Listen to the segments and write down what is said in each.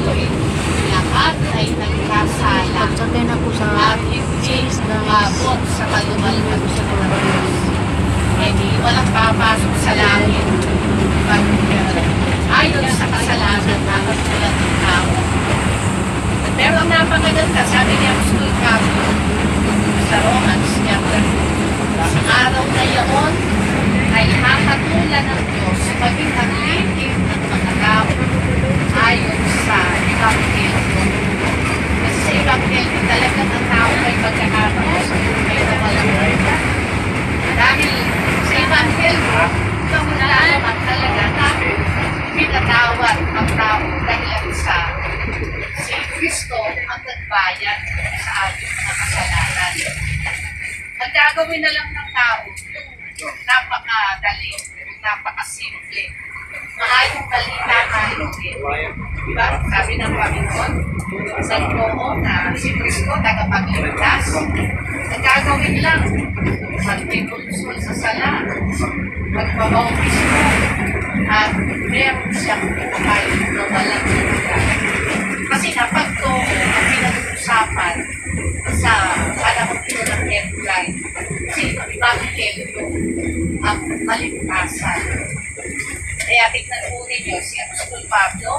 lahat ay nagkasala at hindi umabot sa kalumalman sa Diyos. Hindi walang papasok sa langit. Ayon sa kasalanan na katulad ng tao. Pero ang napakaganda, sabi ni Apostol Pablo sa Romans, sa araw na yaon ay hakatulan ng Diyos maging ang liting ng mga tao ayon sa Ebanghelyo. Kasi sa Ebanghelyo talagang ang tao ay pagkakataon ay nawalan. Dahil sa Ebanghelyo, kamulaman talaga na pinatawad ang tao dahil sa si Kristo ang nagbayad sa ating mga kasalanan. Ang gagawin na lang ng tao, yung napakadali, napakasimple. Maayong balita tayo. Diba? Sabi ng Panginoon, sa Panginoon na si Kristo tagapagligtas. Ang gagawin lang, magtitulsol sa sala, magpabautismo, at meron siyang pinakain na walang pinaka. Kasi kapag ito ang pinag-usapan sa panahon ito ng headline, kasi Ebanghelyo ang maligtasan. Kaya tignan po ninyo si Apostol Pablo,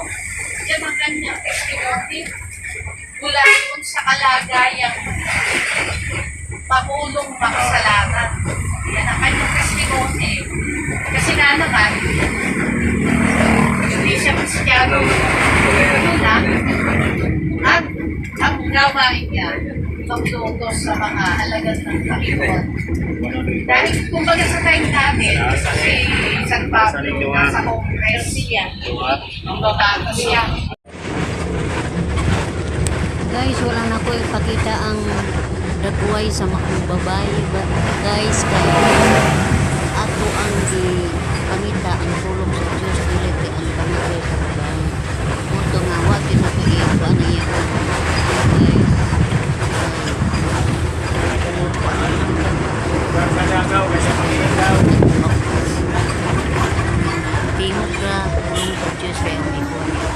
yan ang kanyang testimony mula doon sa kalagayang pamulong makasalanan. Yan ang kanyang testimony. Kasi nga naman, hindi siya masyado muna at ang gawain niya magluto sa mga alagad ng Panginoon. Dahil kumbaga sa time natin, si San Pablo nasa Congress siya, ang babago siya. Guys, wala na ko ipakita ang dagway sa mga babae. But guys, kaya ato ang pangita ang tulong sa Diyos dili kay ang pangita sa babae. Punto nga wa pinapaiya ko ano iya ko. Tingog ka tulong sa Diyos kaya ang ikaw niya.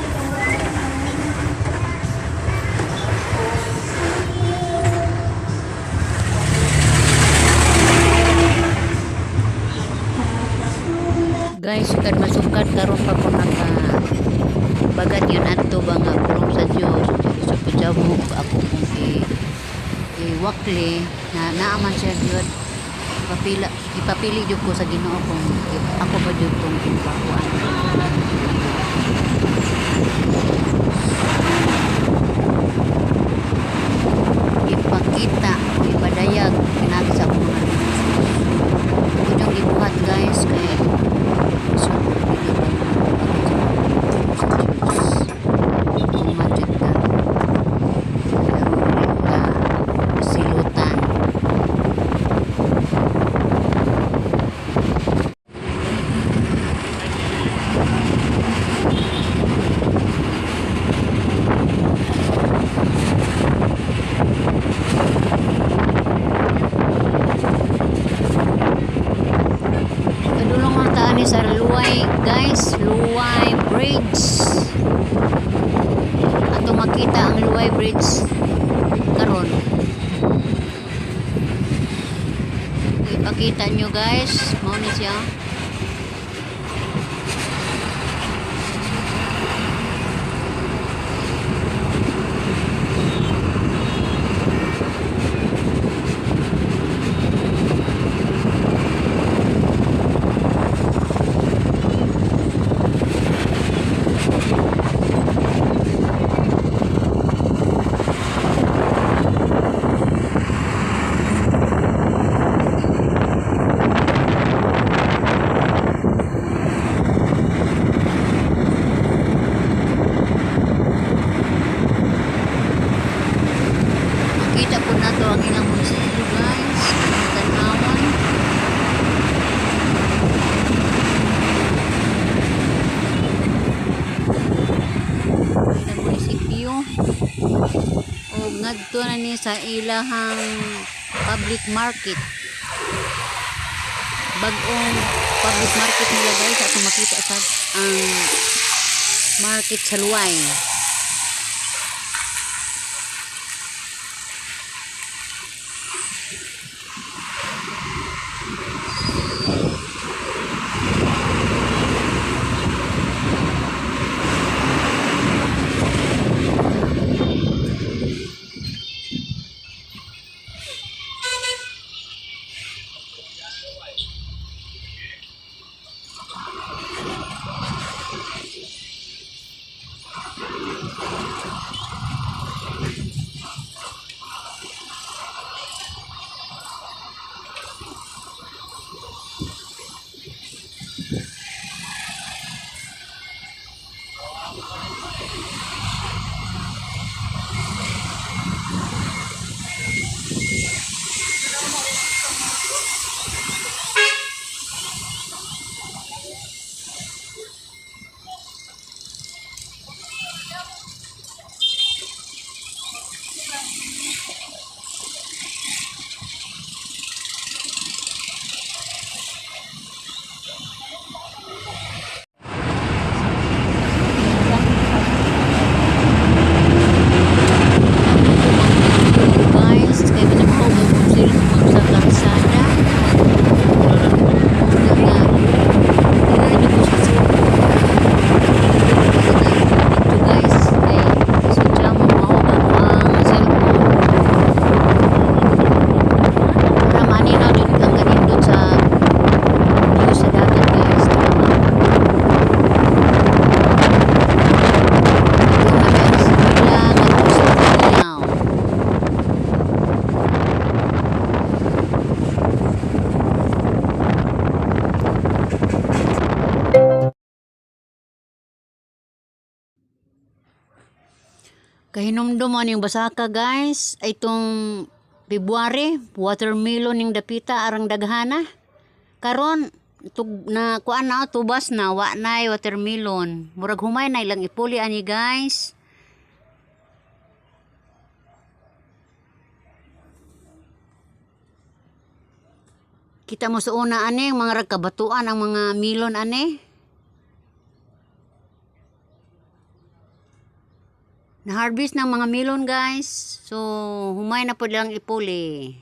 Guys, sukat masukat karon pa ko bagat yun ato ba nga tulong sa Diyos sa pajabog ako kung iwakli na naaman siya yun ipapili jud ko sa Ginoo kung ako ba jud kung ipakuan ipakita o ipadayag pinagi sa mga yung ibuhat guys kaya sa Luway guys, Luway Bridge ato makita ang Luway Bridge karon ipakita nyo guys mao ni siya ang ilang munisipyo guys tanawan ilang munisipyo o ngadto na ni sa ilahang public market bagong public market nila guys at makita sa ang market sa Luway Kahinumdum man yung basaka guys. Ay itong February, watermelon yung dapita arang daghana. Karon na kuan na tubas na wa nay watermelon. Murag humay na ilang ipuli ani guys. Kita mo sa una ani mga ragkabatuan ang mga milon ani. Na-harvest ng mga melon guys. So, humay na po lang ipuli.